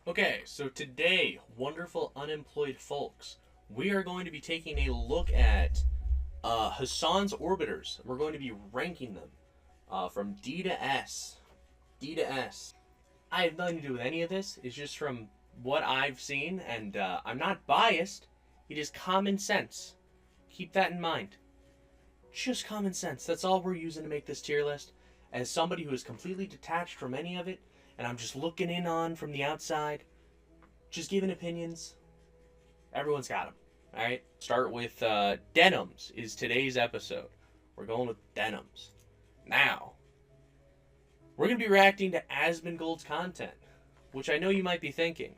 Okay, so today, wonderful unemployed folks, we are going to be taking a look at Hasan's orbiters. We're going to be ranking them from D to S. D to S. I have nothing to do with any of this. It's just from what I've seen, and I'm not biased. It is common sense. Keep that in mind. Just common sense. That's all we're using to make this tier list. As somebody who is completely detached from any of it, and I'm just looking in on from the outside, just giving opinions. Everyone's got them. All right. Start with Denims is today's episode. We're going with Denims. Now, we're going to be reacting to Asmongold's content, which I know you might be thinking,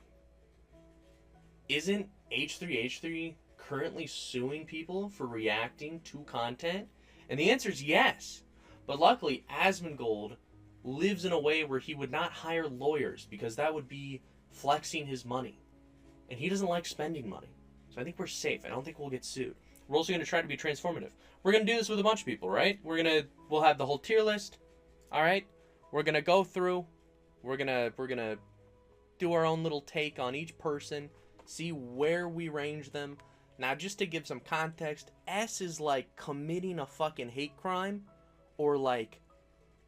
isn't H3H3 currently suing people for reacting to content? And the answer is yes. But luckily, Asmongold lives in a way where he would not hire lawyers because that would be flexing his money. And he doesn't like spending money. So I think we're safe. I don't think we'll get sued. We're also going to try to be transformative. We're going to do this with a bunch of people, right? We'll have the whole tier list. All right? We're going to go through. We're going to do our own little take on each person, see where we range them. Now, just to give some context, S is like committing a fucking hate crime or like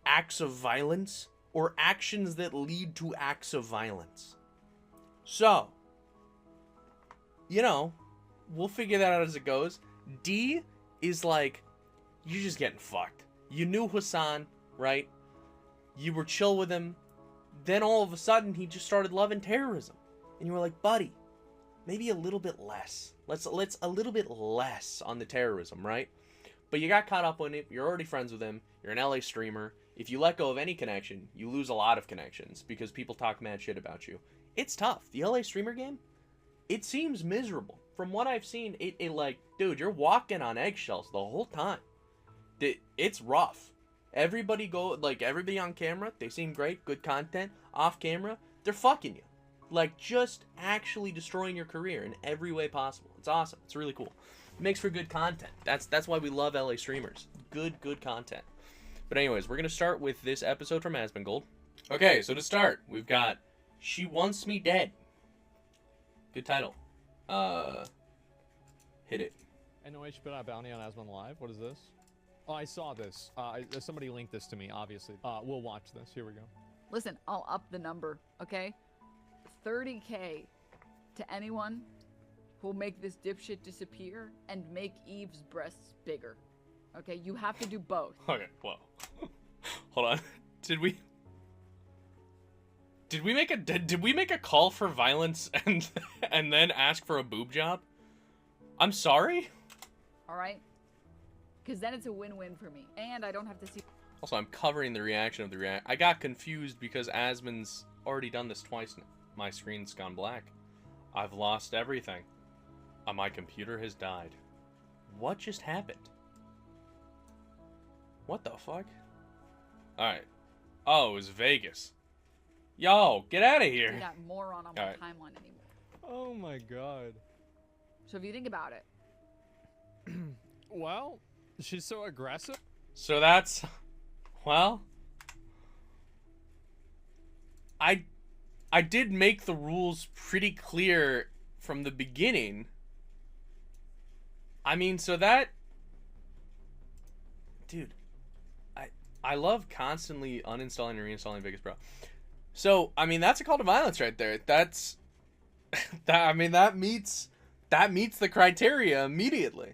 acts of violence or actions that lead to acts of violence. So, we'll figure that out as it goes. D is like, you're just getting fucked. You knew Hasan, right? You were chill with him. Then all of a sudden, he just started loving terrorism. And you were like, buddy, maybe a little bit less. Let's a little bit less on the terrorism, right? But you got caught up on it. You're already friends with him. You're an LA streamer. If you let go of any connection, you lose a lot of connections because people talk mad shit about you. It's tough. The LA streamer game, it seems miserable. From what I've seen, it like, dude, you're walking on eggshells the whole time. It's rough. Everybody on camera, they seem great, good content. Off camera, they're fucking you. Like, just actually destroying your career in every way possible. It's awesome. It's really cool. It makes for good content. That's why we love LA streamers. Good content. But anyways, we're going to start with this episode from Asmongold. Okay, so to start, we've got She Wants Me Dead. Good title. Hit it. I know I should put out a bounty on Asmon Live. What is this? Oh, I saw this. Somebody linked this to me, obviously. We'll watch this. Here we go. Listen, I'll up the number, okay? 30K to anyone who'll make this dipshit disappear and make Eve's breasts bigger. Okay, you have to do both. Okay, whoa. Hold on. Did we make a call for violence and then ask for a boob job? I'm sorry? All right? Because then it's a win-win for me. And I don't have to see... Also, I'm covering the reaction of the react. I got confused because Asmon's already done this twice now. My screen's gone black. I've lost everything. My computer has died. What just happened? What the fuck? Alright. Oh, it was Vegas. Yo, get out of here. that moron on my timeline anymore. Oh my god. So if you think about it... Well, she's so aggressive. So that's... Well... I did make the rules pretty clear from the beginning. I mean, so that... Dude. I love constantly uninstalling and reinstalling Vegas Pro. So, I mean, that's a call to violence right there. That's... that meets the criteria immediately.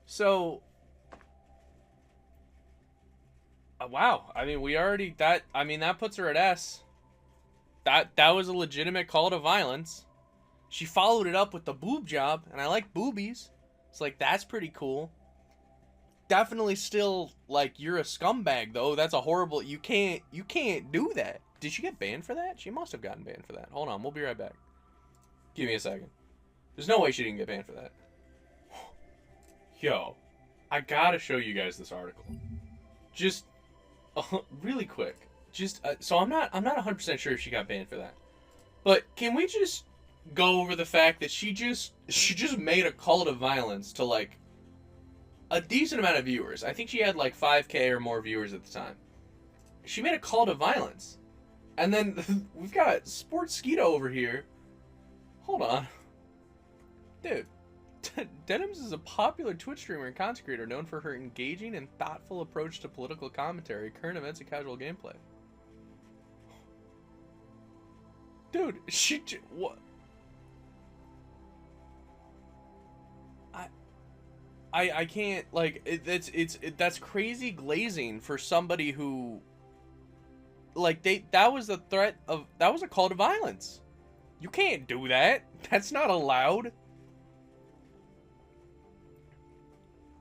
So... wow. I mean, that puts her at S. That was a legitimate call to violence. She followed it up with the boob job, and I like boobies. It's like, that's pretty cool. Definitely still, like, you're a scumbag, though. That's a horrible... You can't do that. Did she get banned for that? She must have gotten banned for that. Hold on, we'll be right back. Give me a second. There's no way she didn't get banned for that. Yo, I gotta show you guys this article. Just, really quick. Just, so I'm not 100% sure if she got banned for that. But can we just go over the fact that she just made a call to violence to, like, a decent amount of viewers. I think she had like 5K or more viewers at the time. She made a call to violence. And then we've got Sports Skeeto over here. Hold on. Dude. Denims is a popular Twitch streamer and content creator known for her engaging and thoughtful approach to political commentary, current events, and casual gameplay. Dude, what? I can't, like, that's crazy glazing for somebody who, like, that was a threat of, that was a call to violence. You can't do that. That's not allowed.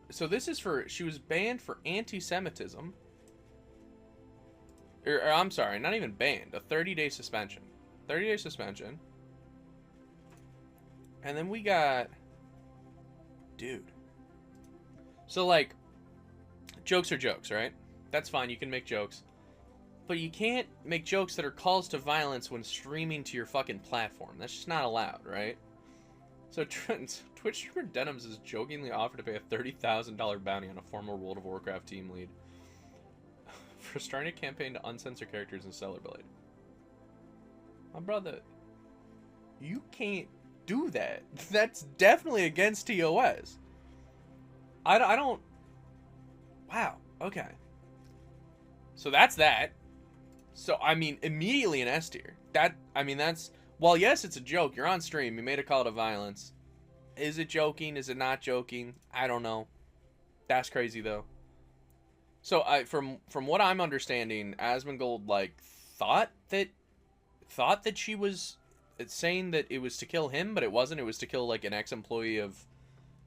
So this is for, she was banned for anti-Semitism. Or I'm sorry, not even banned, a 30-day suspension. 30-day suspension. And then we got, dude. So, like, jokes are jokes, right? That's fine, you can make jokes. But you can't make jokes that are calls to violence when streaming to your fucking platform. That's just not allowed, right? So, Twitch streamer Denims is jokingly offered to pay a $30,000 bounty on a former World of Warcraft team lead for starting a campaign to uncensor characters in Stellar Blade. My brother, you can't do that. That's definitely against TOS. I don't... Wow, okay. So that's that. So, I mean, immediately in S tier. That's... Well, yes, it's a joke. You're on stream. You made a call to violence. Is it joking? Is it not joking? I don't know. That's crazy, though. So, from what I'm understanding, Asmongold, like, thought that she was saying that it was to kill him, but it wasn't. It was to kill, like, an ex-employee of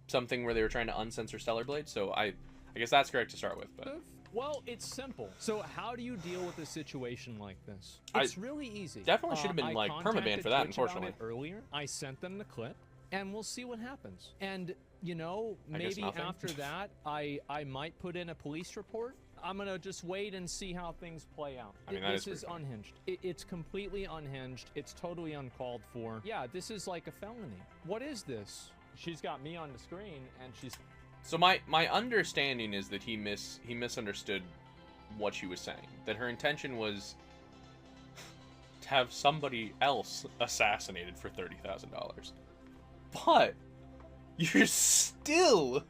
something where they were trying to uncensor Stellar Blade. So, I guess that's correct to start with, but... Well, it's simple. So how do you deal with a situation like this? It's really easy. Definitely should have been, like, permabanned for that, unfortunately. Earlier, I sent them the clip, and we'll see what happens. And, you know, maybe after that, I might put in a police report. I'm going to just wait and see how things play out. I mean, this is unhinged. It's completely unhinged. It's totally uncalled for. Yeah, this is like a felony. What is this? She's got me on the screen, and she's... So my understanding is that he misunderstood what she was saying. That her intention was to have somebody else assassinated for $30,000. But you're still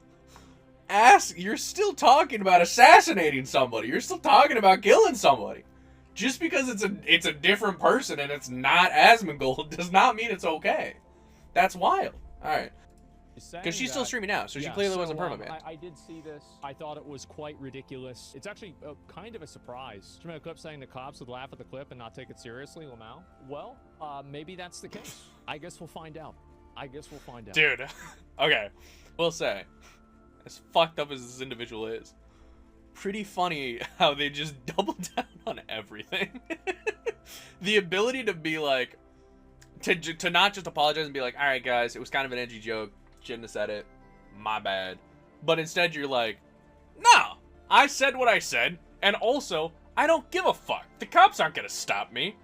talking about assassinating somebody. You're still talking about killing somebody. Just because it's a different person and it's not Asmongold does not mean it's okay. That's wild. All right. Because she's still streaming now, so she clearly wasn't permabanned. I did see this. I thought it was quite ridiculous. It's actually kind of a surprise. Do you remember the clip saying the cops would laugh at the clip and not take it seriously, Lamau? Well, maybe that's the case. I guess we'll find out. Dude, okay. We'll say, as fucked up as this individual is, pretty funny how they just double down on everything. The ability to be like, to not just apologize and be like, all right, guys, it was kind of an edgy joke. Shouldn't have said it. My bad. But instead you're like, no, I said what I said. And also, I don't give a fuck. The cops aren't going to stop me.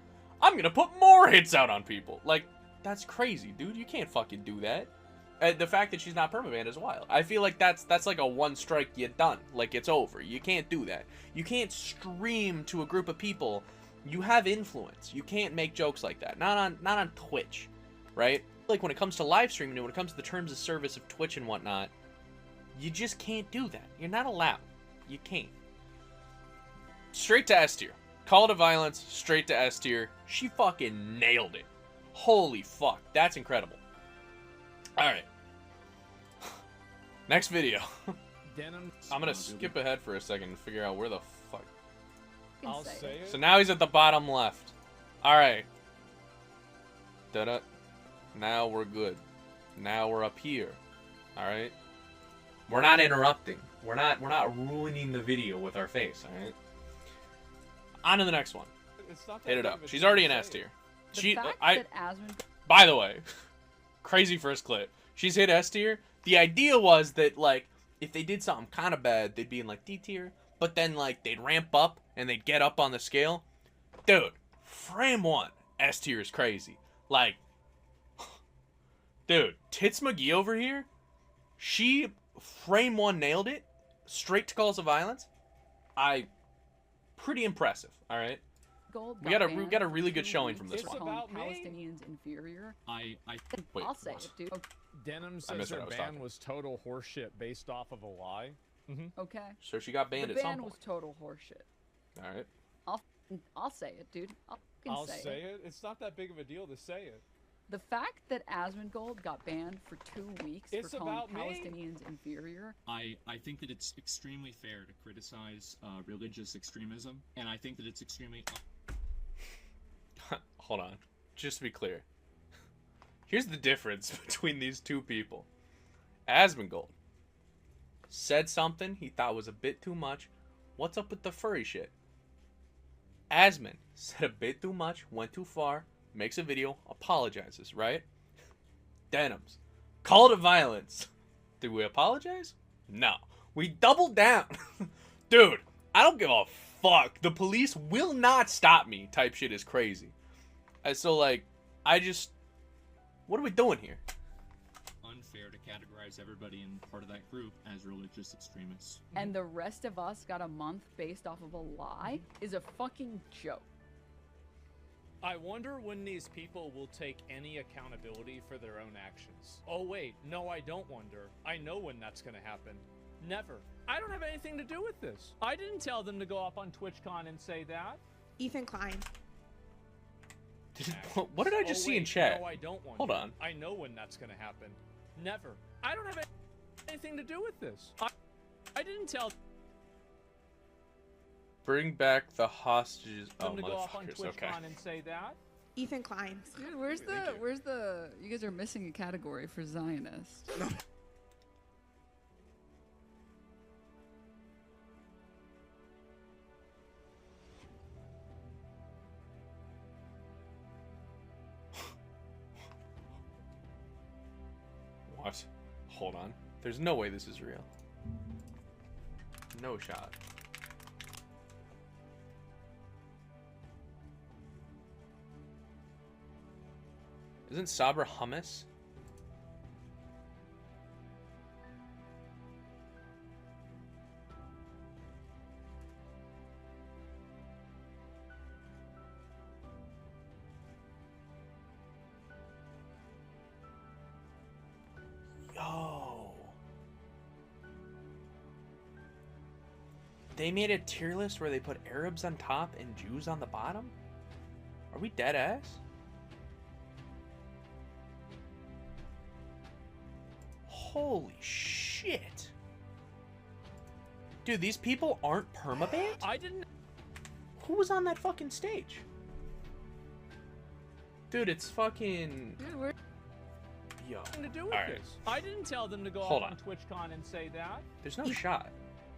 I'm going to put more hits out on people. Like, that's crazy, dude. You can't fucking do that. The fact that she's not permabanned is wild. I feel like that's like a one strike, you're done. Like, it's over. You can't do that. You can't stream to a group of people. You have influence. You can't make jokes like that. Not on Twitch, right? Like, when it comes to live streaming and when it comes to the terms of service of Twitch and whatnot, you just can't do that. You're not allowed. You can't. Straight to S tier. Call to violence, straight to S tier. She fucking nailed it. Holy fuck. That's incredible. Alright. Next video. Denims. I'm gonna skip ahead for a second and figure out where the fuck. I'll say it. So now he's at the bottom left. Alright. Da-da. Now we're good. Now we're up here. Alright? We're not interrupting. We're not ruining the video with our face, alright? On to the next one. Hit it up. She's already in S tier. By the way, crazy first clip. She's hit S tier. The idea was that, like, if they did something kind of bad, they'd be in, like, D tier. But then, like, they'd ramp up and they'd get up on the scale. Dude, frame 1, S tier is crazy. Like, dude, Tits McGee over here, she, frame 1, nailed it. Straight to calls of violence. Pretty impressive, alright? Gold We got a banned really for good 2 showing from weeks this for one. It's calling about me. Palestinians inferior. I Wait, I'll say what? it, dude. Denim I says missed what her I was ban talking. was total horseshit based off of a lie. Okay. So she got banned The at some ban point. was total horseshit. All right. I'll say it, dude. I'll say it. It's not that big of a deal to say it. The fact that Asmongold got banned for 2 weeks It's for calling about me. Palestinians inferior. I think that it's extremely fair to criticize religious extremism, and I think that it's extremely Hold on. Just to be clear. Here's the difference between these two people. Asmongold said something he thought was a bit too much. What's up with the furry shit? Asmon said a bit too much, went too far, makes a video, apologizes, right? Denims. Call to violence. Did we apologize? No. We doubled down. Dude, I don't give a fuck. The police will not stop me type shit is crazy. And so, like, what are we doing here? unfair to categorize everybody in part of that group as religious extremists. And the rest of us got a month based off of a lie is a fucking joke. I wonder when these people will take any accountability for their own actions. Oh wait, no I don't wonder. I know when that's gonna happen. Never. I don't have anything to do with this. I didn't tell them to go up on TwitchCon and say that. Ethan Klein. What did I just see in chat? No, I don't wonder. Hold on. I know when that's gonna happen. Never. I don't have anything to do with this. I didn't tell Bring back the hostages. Oh, them to go up on motherfuckers. TwitchCon Okay. and say that. Ethan Klein. Dude, where's Thank the you guys are missing a category for Zionist. What? Hold on. There's no way this is real. No shot. Isn't Sabra hummus? Yo. They made a tier list where they put Arabs on top and Jews on the bottom? Are we dead ass? Holy shit. Dude, these people aren't permabanned? I didn't Who was on that fucking stage? Dude, it's fucking... Dude, where Yo. have anything to do with Alright. this. I didn't tell them to go Hold up on on. TwitchCon and say that. There's no shot.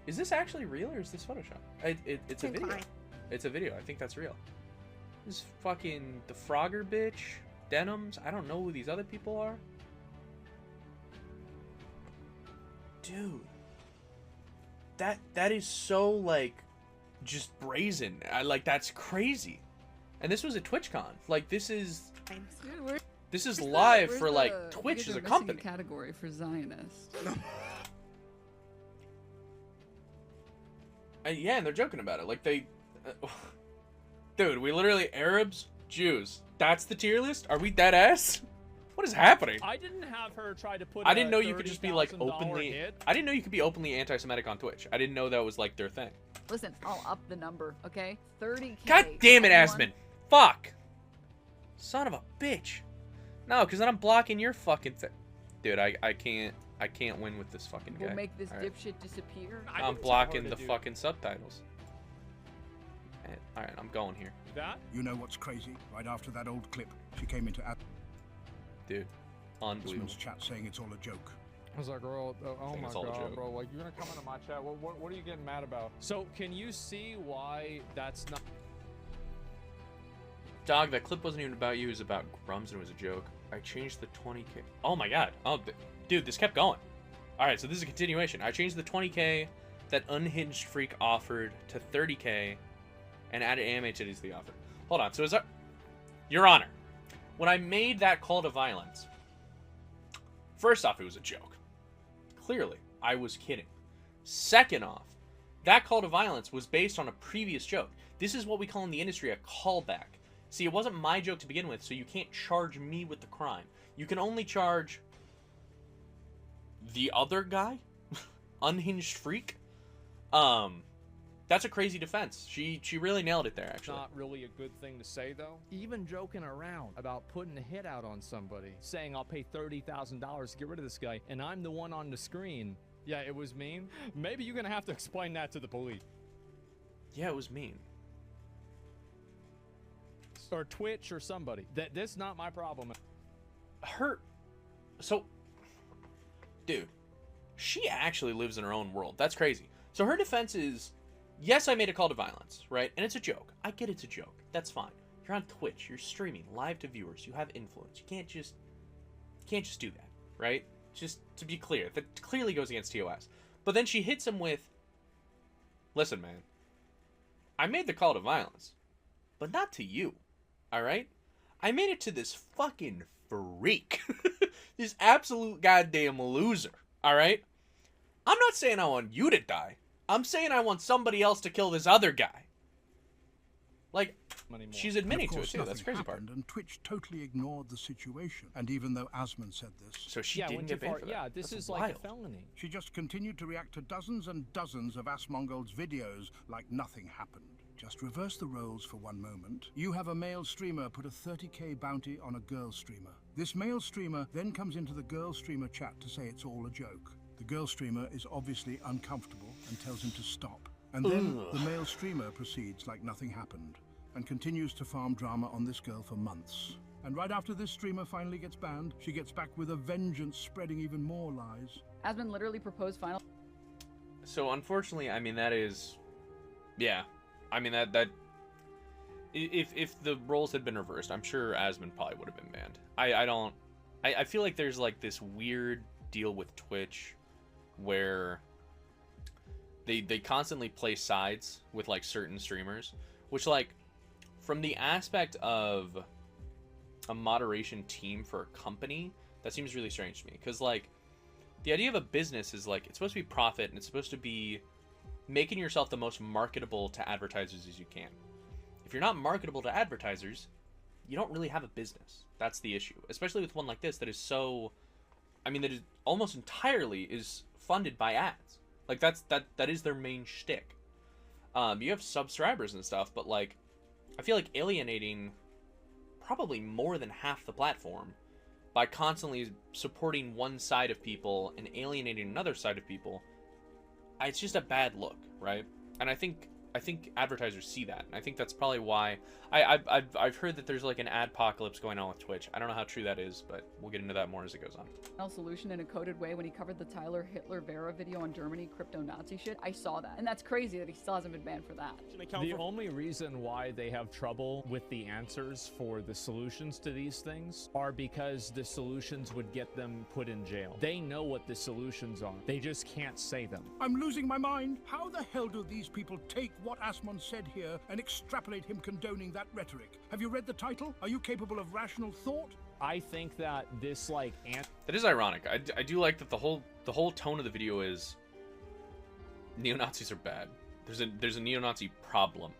Is this actually real or is this Photoshop? It's a Ethan video. Klein. It's a video. I think that's real. This fucking... The Frogger bitch. Denims. I don't know who these other people are. Dude. That is so, like... Just brazen. That's crazy. And this was at TwitchCon. Like, this is... dude, where This is where's the- live where's for, the- like, you Twitch guys as are a missing company. category for Zionist. Yeah, and they're joking about it. Like, they... dude, we literally... Arabs, Jews. That's the tier list? Are we dead ass? What is happening? I didn't have her try to put I didn't know you could just be, like, $30,000 openly... hit. I didn't know you could be openly anti-Semitic on Twitch. I didn't know that was, like, their thing. Listen, I'll up the number, okay? 30K. God damn it, Anyone- Asmon. Fuck. Son of a bitch. No, because then I'm blocking your fucking thing. Dude, I can't win with this fucking guy. We'll make this Alright. dipshit disappear. I I'm didn't tell her blocking to the do fucking subtitles. Alright, I'm going here. that. You know what's crazy? Right after that old clip, she came into Dude, unbelievable. Asmon's chat saying it's all a joke. I was like, bro, oh think my it's all a god, joke. bro, like, you're gonna come into my chat, what are you getting mad about? So, can you see why that's not... Dog, that clip wasn't even about you. It was about Grums and it was a joke. I changed the 20k. Oh my god. Oh, dude, this kept going. Alright, so this is a continuation. I changed the 20k that Unhinged Freak offered to 30k and added anime titties to the offer. Hold on. So is that... Your Honor, when I made that call to violence, first off, it was a joke. Clearly, I was kidding. Second off, that call to violence was based on a previous joke. This is what we call in the industry a callback. See, it wasn't my joke to begin with, so you can't charge me with the crime. You can only charge the other guy, unhinged freak. That's a crazy defense. She really nailed it there, actually. Not really a good thing to say, though. Even joking around about putting a hit out on somebody, saying I'll pay $30,000 to get rid of this guy, and I'm the one on the screen. Yeah, it was mean. Maybe you're gonna have to explain that to the police. Yeah, it was mean. Or Twitch or somebody. That's not my problem. So, dude, she actually lives in her own world. That's crazy. So her defense is, yes, I made a call to violence, right? And it's a joke. I get it's a joke. That's fine. You're on Twitch. You're streaming live to viewers. You have influence. You can't just do that, right? Just to be clear, that clearly goes against TOS. But then she hits him with, listen, man, I made the call to violence, but not to you, all right? I made it to this fucking freak. This absolute goddamn loser, all right? I'm not saying I want you to die. I'm saying I want somebody else to kill this other guy. Like, she's admitting to it too. That's the crazy part. And Twitch totally ignored the situation. And even though Asmund said this, So she didn't get banned for that. Yeah, this That's is wild. like a felony. she just continued to react to dozens and dozens of Asmongold's videos like nothing happened. Just reverse the roles for one moment. You have a male streamer put a 30k bounty on a girl streamer. This male streamer then comes into the girl streamer chat to say it's all a joke. The girl streamer is obviously uncomfortable and tells him to stop. And then the male streamer proceeds like nothing happened and continues to farm drama on this girl for months. And right after this streamer finally gets banned, she gets back with a vengeance, spreading even more lies. Asmund literally proposed final. So unfortunately, I mean, that is, yeah. I mean, if the roles had been reversed, I'm sure Asmund probably would have been banned. I feel like there's like this weird deal with Twitch where they constantly play sides with like certain streamers, which, like, from the aspect of a moderation team for a company, that seems really strange to me. Because, like, the idea of a business is, like, it's supposed to be profit, and it's supposed to be making yourself the most marketable to advertisers as you can. If you're not marketable to advertisers, you don't really have a business. That's the issue. Especially with one like this that is so, I mean, that is almost entirely is funded by ads. Like, that is their main shtick. You have subscribers and stuff, but, like, I feel like alienating probably more than half the platform by constantly supporting one side of people and alienating another side of people, it's just a bad look, right? And I think advertisers see that, and I think that's probably why I've heard that there's like an adpocalypse going on with Twitch. I don't know how true that is, but we'll get into that more as it goes on. Solution in a coded way when he covered the Tyler Hitler Vera video on Germany crypto Nazi shit. I saw that, and that's crazy that he still hasn't been banned for that. The only reason why they have trouble with the answers for the solutions to these things are because the solutions would get them put in jail. They know what the solutions are. They just can't say them. I'm losing my mind. How the hell do these people take what Asmund said here and extrapolate him condoning that rhetoric? Have you read the title? Are you capable of rational thought? I think that this, like, That is ironic. I do like that the whole tone of the video is neo-Nazis are bad. There's a neo-Nazi problem.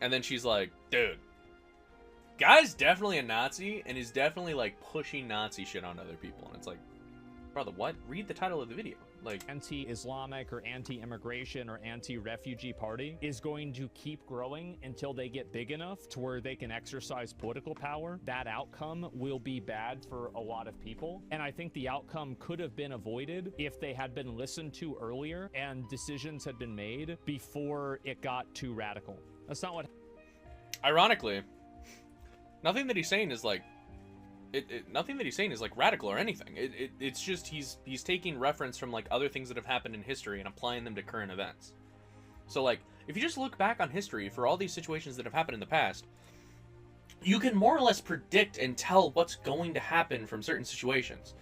And then she's like, dude, guy's definitely a Nazi and is definitely like pushing Nazi shit on other people. And it's like, brother, what? Read the title of the video. Like, anti-Islamic or anti-immigration or anti-refugee party is going to keep growing until they get big enough to where they can exercise political power. That outcome will be bad for a lot of people. And I think the outcome could have been avoided if they had been listened to earlier and decisions had been made before it got too radical. That's not what... Ironically, nothing that he's saying is like, nothing that he's saying is like radical or anything. It's just he's taking reference from like other things that have happened in history and applying them to current events. So like, if you just look back on history for all these situations that have happened in the past, you can more or less predict and tell what's going to happen from certain situations.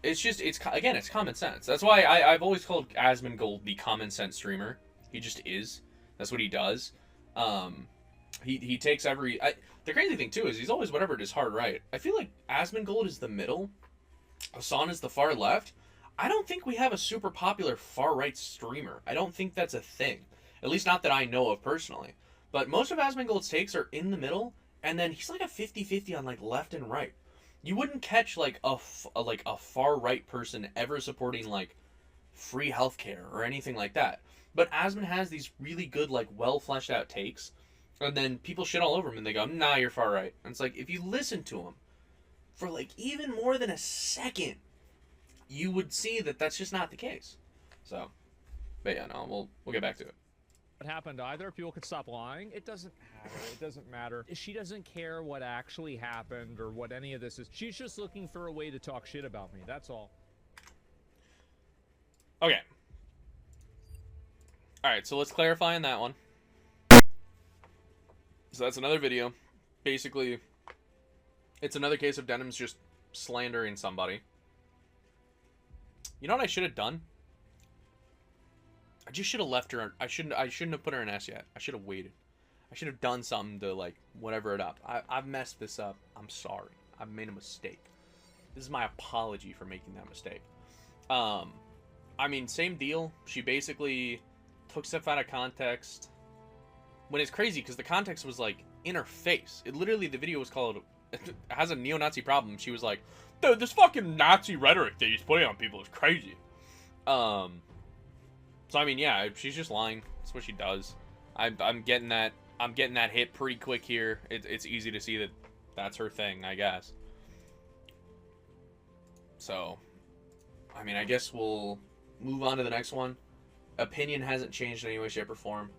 It's common sense. That's why I've always called Asmongold the common sense streamer. He just is. That's what he does. He takes every... the crazy thing, too, is he's always whatever it is hard right. I feel like Asmongold is the middle. Hasan is the far left. I don't think we have a super popular far right streamer. I don't think that's a thing. At least not that I know of personally. But most of Asmongold's takes are in the middle, and then he's like a 50-50 on like left and right. You wouldn't catch like a far right person ever supporting like free healthcare or anything like that. But Asmon has these really good, like, well fleshed out takes, and then people shit all over him and they go, nah, you're far right. And it's like, if you listen to him for like even more than a second, you would see that that's just not the case. So, but yeah, no, we'll get back to it. What happened either. People could stop lying. It doesn't matter. It doesn't matter. She doesn't care what actually happened or what any of this is. She's just looking for a way to talk shit about me. That's all. Okay. Alright, so let's clarify on that one. So that's another video. Basically, it's another case of Denims just slandering somebody. You know what I should have done? I just should have left her. I shouldn't have put her in S yet. I should have waited. I should have done something to, like, whatever it up. I've messed this up. I'm sorry. I've made a mistake. This is my apology for making that mistake. I mean, same deal. She basically took stuff out of context. When it's crazy, because the context was, like, in her face. It literally, the video was called, has a neo-Nazi problem. She was like, dude, this fucking Nazi rhetoric that he's putting on people is crazy. So, I mean, yeah, she's just lying. That's what she does. I'm getting that hit pretty quick here. It's easy to see that that's her thing, I guess. So, I mean, I guess we'll move on to the next one. Opinion hasn't changed in any way, shape, or form.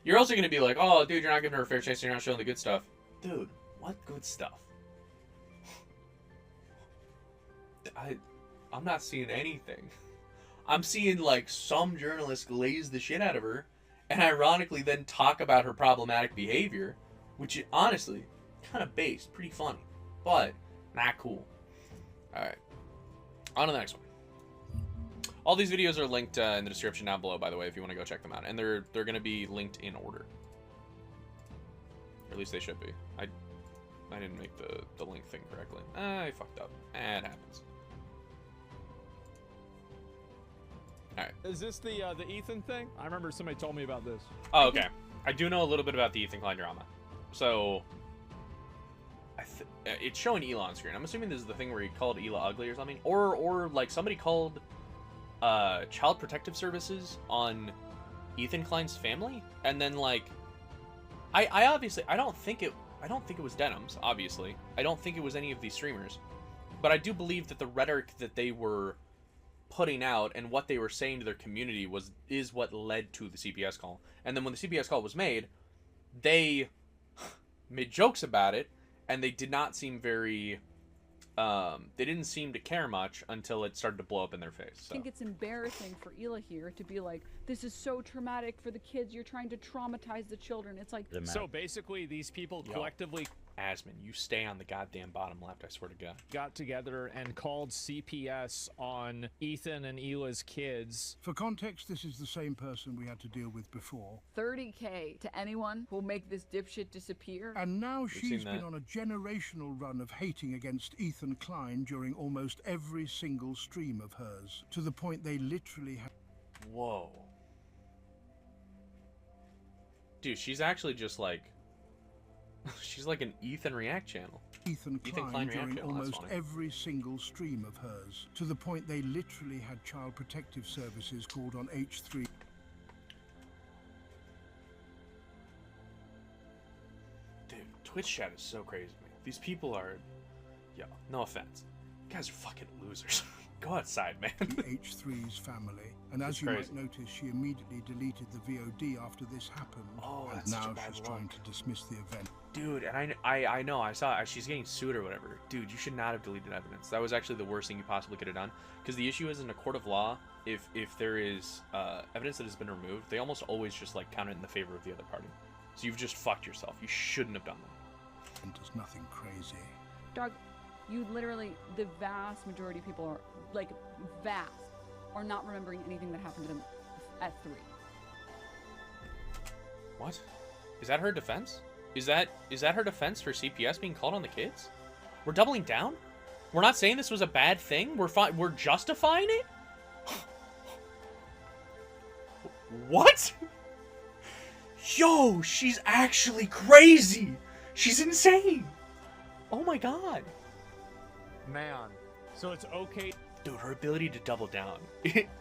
You're also going to be like, oh, dude, you're not giving her a fair chance, you're not showing the good stuff. Dude, what good stuff? I'm not seeing anything. I'm seeing, like, some journalists glaze the shit out of her, and ironically then talk about her problematic behavior, which, honestly, kind of based, pretty funny, but not cool. Alright, on to the next one. All these videos are linked in the description down below, by the way, if you want to go check them out, and they're going to be linked in order. Or at least they should be. I didn't make the link thing correctly. I fucked up. It happens. Alright. Is this the Ethan thing? I remember somebody told me about this. Oh, okay. I do know a little bit about the Ethan Klein drama. So, it's showing Ela on screen. I'm assuming this is the thing where he called Ela ugly or something. Or like, somebody called Child Protective Services on Ethan Klein's family. And then, like, I obviously, I don't think it was Denims, obviously. I don't think it was any of these streamers. But I do believe that the rhetoric that they were putting out and what they were saying to their community is what led to the CPS call. And then when the CPS call was made, they made jokes about it, and they did not seem very they didn't seem to care much until it started to blow up in their face. So. I think it's embarrassing for Ela here to be like, this is so traumatic for the kids, you're trying to traumatize the children. It's like, so basically these people collectively Asmon, you stay on the goddamn bottom left, I swear to God. Got together and called CPS on Ethan and Ela's kids. For context, this is the same person we had to deal with before. 30K to anyone who'll make this dipshit disappear. And now she's been on a generational run of hating against Ethan Klein during almost every single stream of hers, to the point they literally have... Whoa. Dude, she's actually just like... She's like an Ethan React channel. Ethan Klein during almost every single stream of hers, to the point they literally had Child Protective Services called on H3. Dude, Twitch chat is so crazy to me. These people are... Yo, no offense. You guys are fucking losers. Go outside, man. H3's family. And as you might notice, she immediately deleted the VOD after this happened. Oh, and that's now such a bad she's look. trying to dismiss the event. Dude, and I know, I saw she's getting sued or whatever. Dude, you should not have deleted evidence. That was actually the worst thing you possibly could have done. Because the issue is, in a court of law, if there is evidence that has been removed, they almost always just like count it in the favor of the other party. So you've just fucked yourself. You shouldn't have done that. And there's nothing crazy. Dog, you literally, the vast majority of people are, like, vast, are not remembering anything that happened to them at 3. What? Is that her defense? Is that her defense for CPS being called on the kids? We're doubling down? We're not saying this was a bad thing? We're justifying it? What? Yo, she's actually crazy. She's insane. Oh my god. Man. So it's okay Dude, her ability to double down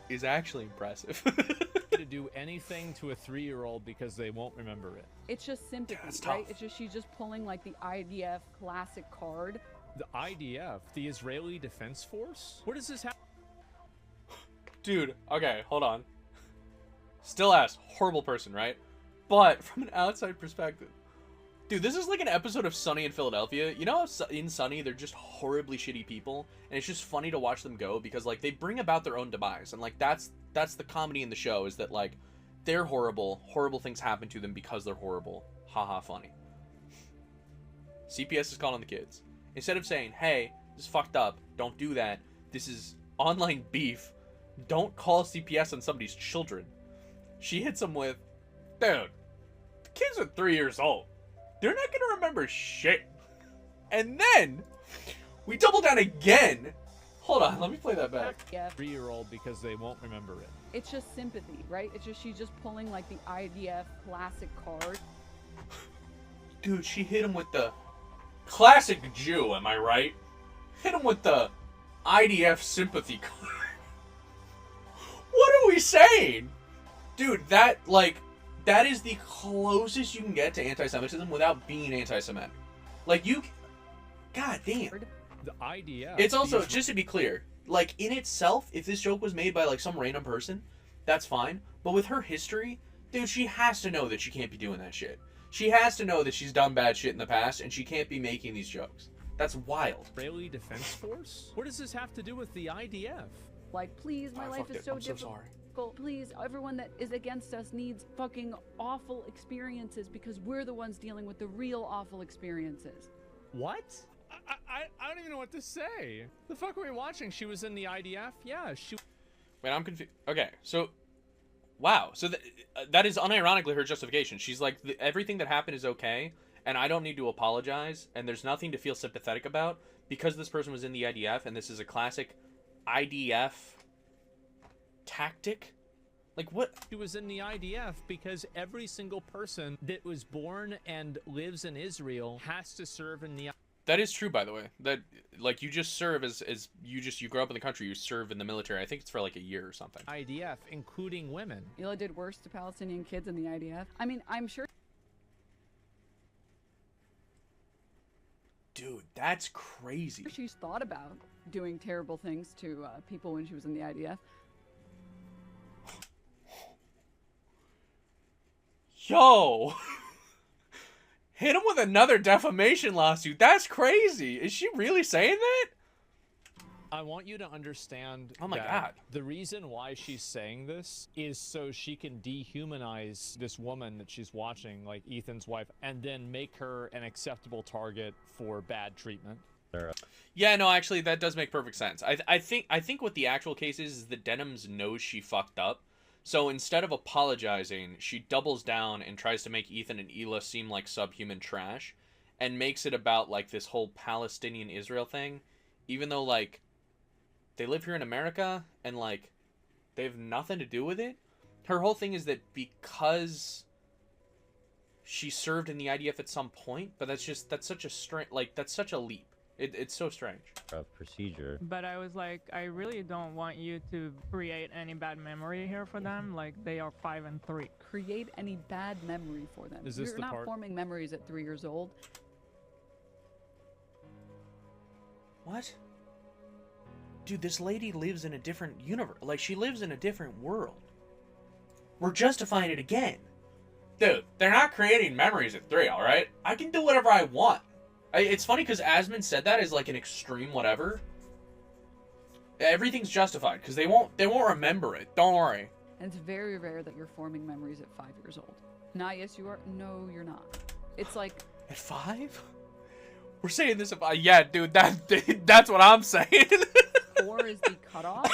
is actually impressive. to do anything to a 3-year-old because they won't remember it. It's just sympathy, That's right? tough. It's just she's just pulling like the IDF classic card. The IDF, the Israeli Defense Force? Where does this happen? Dude, okay, hold on. Still ass, horrible person, right? But from an outside perspective, dude, this is like an episode of Sunny in Philadelphia. You know how in Sunny they're just horribly shitty people, and it's just funny to watch them go because like they bring about their own demise, and like that's the comedy in the show is that like they're horrible things happen to them because they're horrible. Haha, funny. CPS is calling the kids. Instead of saying, hey, this is fucked up, don't do that, this is online beef, don't call CPS on somebody's children. She hits them with, dude, the kids are 3 years old. They're not gonna remember shit. And then we double down again. Hold on, let me play that back. Yeah, 3-year-old because they won't remember it. it's just sympathy, right? It's just she's just pulling like the IDF classic card. Dude, she hit him with the classic Jew, am I right? Hit him with the IDF sympathy card. What are we saying? Dude, that is the closest you can get to anti-Semitism without being anti-Semitic. Like, you... God damn. The IDF. It's also, the just to be clear, like, in itself, if this joke was made by, like, some random person, that's fine. But with her history, dude, she has to know that she can't be doing that shit. She has to know that she's done bad shit in the past, and she can't be making these jokes. That's wild. Israeli Defense Force? What does this have to do with the IDF? Like, please, my I life fucked is it. so I'm so difficult. sorry. Please, everyone that is against us needs fucking awful experiences because we're the ones dealing with the real awful experiences. What? I don't even know what to say. The fuck are we watching? She was in the IDF? Yeah, she... Wait, I'm confused. Okay, so... Wow. So that is unironically her justification. She's like, everything that happened is okay, and I don't need to apologize, and there's nothing to feel sympathetic about because this person was in the IDF, and this is a classic IDF tactic. Like, what? She was in the IDF because every single person that was born and lives in Israel has to serve in the... That is true, by the way. That, like, you just serve as you grow up in the country, you serve in the military. I think it's for like a year or something. IDF, including women. Ela did worse to Palestinian kids in the IDF. I mean, I'm sure Dude, that's crazy. she's thought about doing terrible things to people when she was in the IDF. Yo! Hit him with another defamation lawsuit. That's crazy. Is she really saying that? I want you to understand Oh my that God. the reason why she's saying this is so she can dehumanize this woman that she's watching, like Ethan's wife, and then make her an acceptable target for bad treatment. Yeah, no, actually, that does make perfect sense. I think what the actual case is that Denims knows she fucked up. So instead of apologizing, she doubles down and tries to make Ethan and Ela seem like subhuman trash and makes it about, like, this whole Palestinian-Israel thing, even though, like, they live here in America and, like, they have nothing to do with it. Her whole thing is that because she served in the IDF at some point, but that's such a that's such a leap. It's so strange. Procedure. But I was like, I really don't want you to create any bad memory here for them. Like, they are 5 and 3. Create any bad memory for them. Is this You're the not part- forming memories at 3 years old. What? Dude, this lady lives in a different universe. Like, she lives in a different world. We're justifying it again. Dude, they're not creating memories at 3, alright? I can do whatever I want. It's funny because Asmund said that as, like, an extreme whatever. Everything's justified because they won't remember it. Don't worry. And it's very rare that you're forming memories at 5 years old. Nah, yes you are. No, you're not. It's like, At 5? We're saying this about... Yeah, dude, that's what I'm saying. 4 is the cutoff.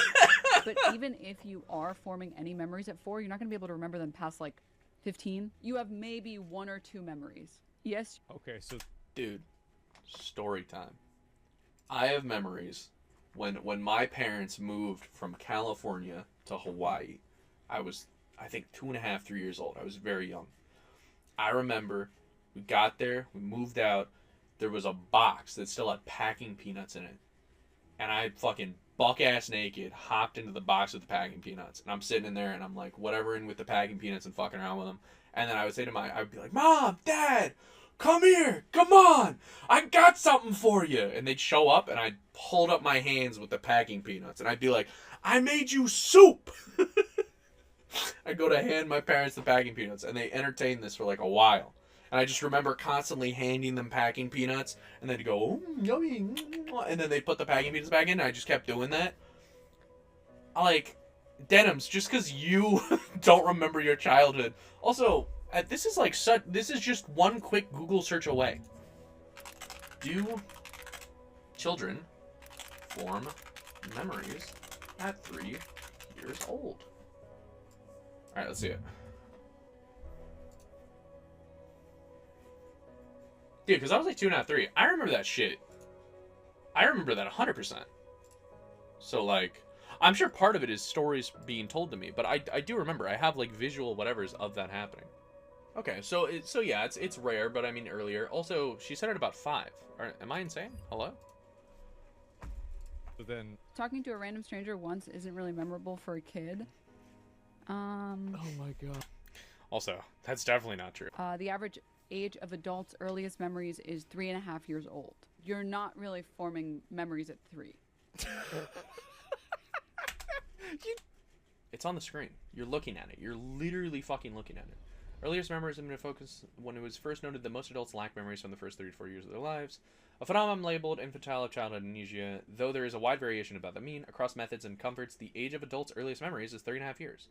But even if you are forming any memories at 4, you're not going to be able to remember them past, like, 15. You have maybe 1 or 2 memories. Yes. Okay, so Dude, story time. I have memories when my parents moved from California to Hawaii. I was, I think, 2.5, 3 years old. I was very young. I remember we got there, we moved out, there was a box that still had packing peanuts in it. And I fucking buck-ass naked hopped into the box with the packing peanuts. And I'm sitting in there and I'm like, whatever, in with the packing peanuts and fucking around with them. And then I would say I would be like, Mom, Dad, come here, come on, I got something for you. And they'd show up and I'd hold up my hands with the packing peanuts. And I'd be like, I made you soup. I'd go to hand my parents the packing peanuts. And they entertained this for like a while. And I just remember constantly handing them packing peanuts, and they'd go, oh, yummy, and then they'd put the packing peanuts back in, and I just kept doing that. Like, Denims, just because you don't remember your childhood. Also, this is just one quick Google search away. Do children form memories at 3 years old? Alright, let's see it. Dude, because I was like 2.5, 3. I remember that shit. I remember that 100%. So, like, I'm sure part of it is stories being told to me, but I do remember. I have, like, visual whatevers of that happening. Okay, so yeah, it's rare, but I mean earlier. Also, she said it about 5. Am I insane? Hello? But then, Talking to a random stranger once isn't really memorable for a kid. oh my god. Also, that's definitely not true. The average age of adults' earliest memories is 3.5 years old. You're not really forming memories at 3. It's on the screen. You're looking at it. You're literally fucking looking at it. Earliest memories have been focused when it was first noted that most adults lack memories from the first 34 years of their lives. A phenomenon labeled infantile childhood amnesia, though there is a wide variation about the mean. Across methods and comforts, the age of adults' earliest memories is 3.5 years.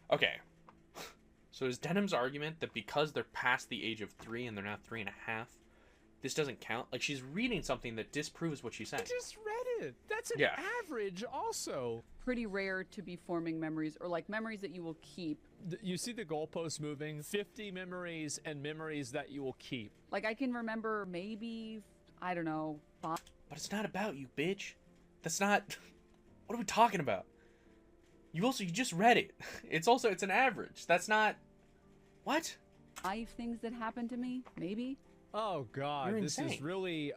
Okay. So is Denim's argument that because they're past the age of 3 and they're now 3.5, this doesn't count? Like, she's reading something that disproves what she's saying. I just read it. That's an average also. Pretty rare to be forming memories, or like memories that you will keep. You see the goalpost moving? 50 memories and memories that you will keep. Like, I can remember maybe, I don't know, 5. But it's not about you, bitch. That's not... What are we talking about? You just read it. It's an average. That's not... What? 5 things that happened to me, maybe. Oh god, You're this insane. is really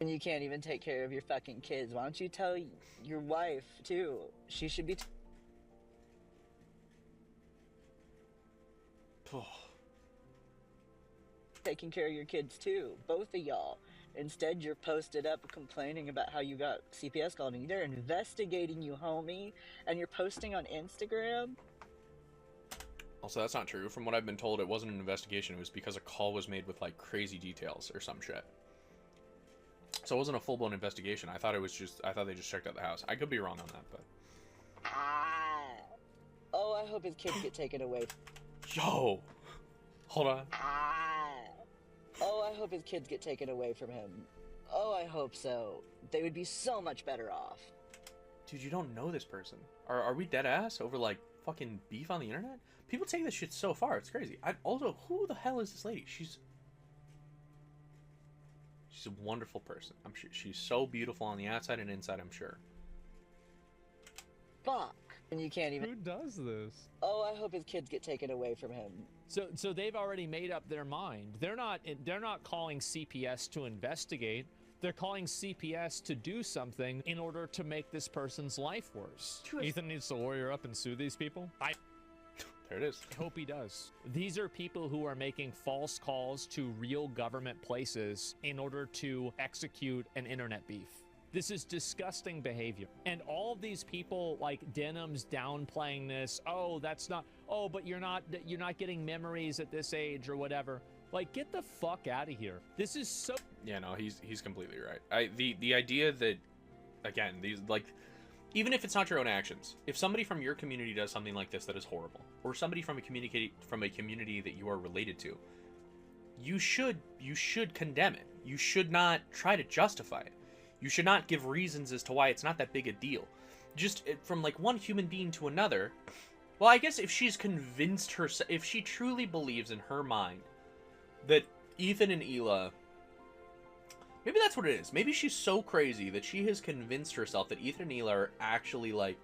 And you can't even take care of your fucking kids. Why don't you tell your wife, too? She should be taking care of your kids, too. Both of y'all. Instead, you're posted up complaining about how you got CPS called and they're investigating you, homie. And you're posting on Instagram? Also, that's not true. From what I've been told, it wasn't an investigation. It was because a call was made with, like, crazy details or some shit. So it wasn't a full-blown investigation. I thought they just checked out the house. I could be wrong on that, but... Oh, I hope his kids get taken away. Yo! Hold on. Oh, I hope his kids get taken away from him. Oh, I hope so. They would be so much better off. Dude, you don't know this person. Are we dead ass over, like, fucking beef on the internet? People take this shit so far. It's crazy. Also, who the hell is this lady? She's a wonderful person. I'm sure she's so beautiful on the outside and inside, I'm sure. Fuck. And you can't even... who does this? Oh, I hope his kids get taken away from him. So they've already made up their mind. They're not calling CPS to investigate. They're calling CPS to do something in order to make this person's life worse. Ethan needs to lawyer up and sue these people. There it is. I hope he does. These are people who are making false calls to real government places in order to execute an internet beef. This is disgusting behavior. And all of these people like Denims downplaying this, oh, that's not, oh, but you're not getting memories at this age or whatever. Like, get the fuck out of here. This is so... Yeah, no, he's completely right. The idea that, again, these, like, even if it's not your own actions, if somebody from your community does something like this that is horrible, or somebody from a community that you are related to, you should condemn it. You should not try to justify it. You should not give reasons as to why it's not that big a deal. Just from, like, one human being to another. Well, I guess if she's convinced herself, if she truly believes in her mind that Ethan and Hila, maybe that's what it is. Maybe she's so crazy that she has convinced herself that Ethan and Hila are actually, like,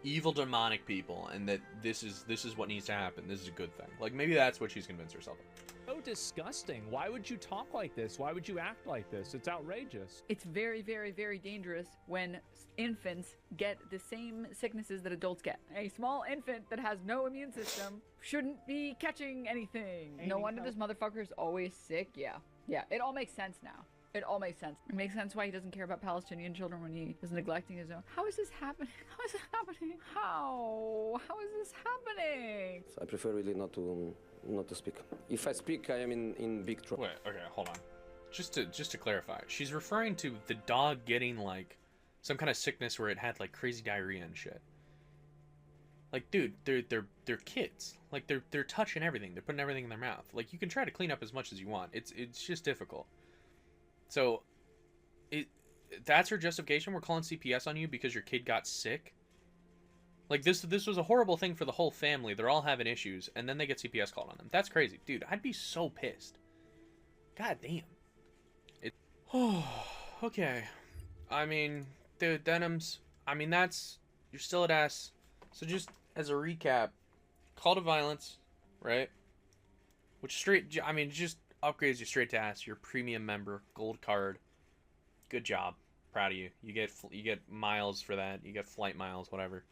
evil demonic people, and that this is what needs to happen. This is a good thing. Like, maybe that's what she's convinced herself of. So disgusting. Why would you talk like this? Why would you act like this? It's outrageous. It's very, very, very dangerous when infants get the same sicknesses that adults get. A small infant that has no immune system shouldn't be catching anything. No wonder this motherfucker is always sick. Yeah. Yeah, it all makes sense now. It all makes sense. It makes sense why he doesn't care about Palestinian children when he is neglecting his own. How is this happening? How is it happening? How? How is this happening? So I prefer really not to speak. If I speak, I am in big trouble. Wait, okay, hold on. Just to clarify, she's referring to the dog getting like some kind of sickness where it had like crazy diarrhea and shit. Like, dude, they're kids. Like, they're touching everything. They're putting everything in their mouth. Like, you can try to clean up as much as you want. It's just difficult. So, that's her justification? We're calling CPS on you because your kid got sick? Like, this was a horrible thing for the whole family. They're all having issues, and then they get CPS called on them. That's crazy. Dude, I'd be so pissed. God damn. Okay. I mean, dude, Denims, I mean, you're still at S. So just as a recap, call to violence, right? Which just upgrades you straight to S. You're a premium member, gold card. Good job. Proud of you. You get miles for that. You get flight miles, whatever.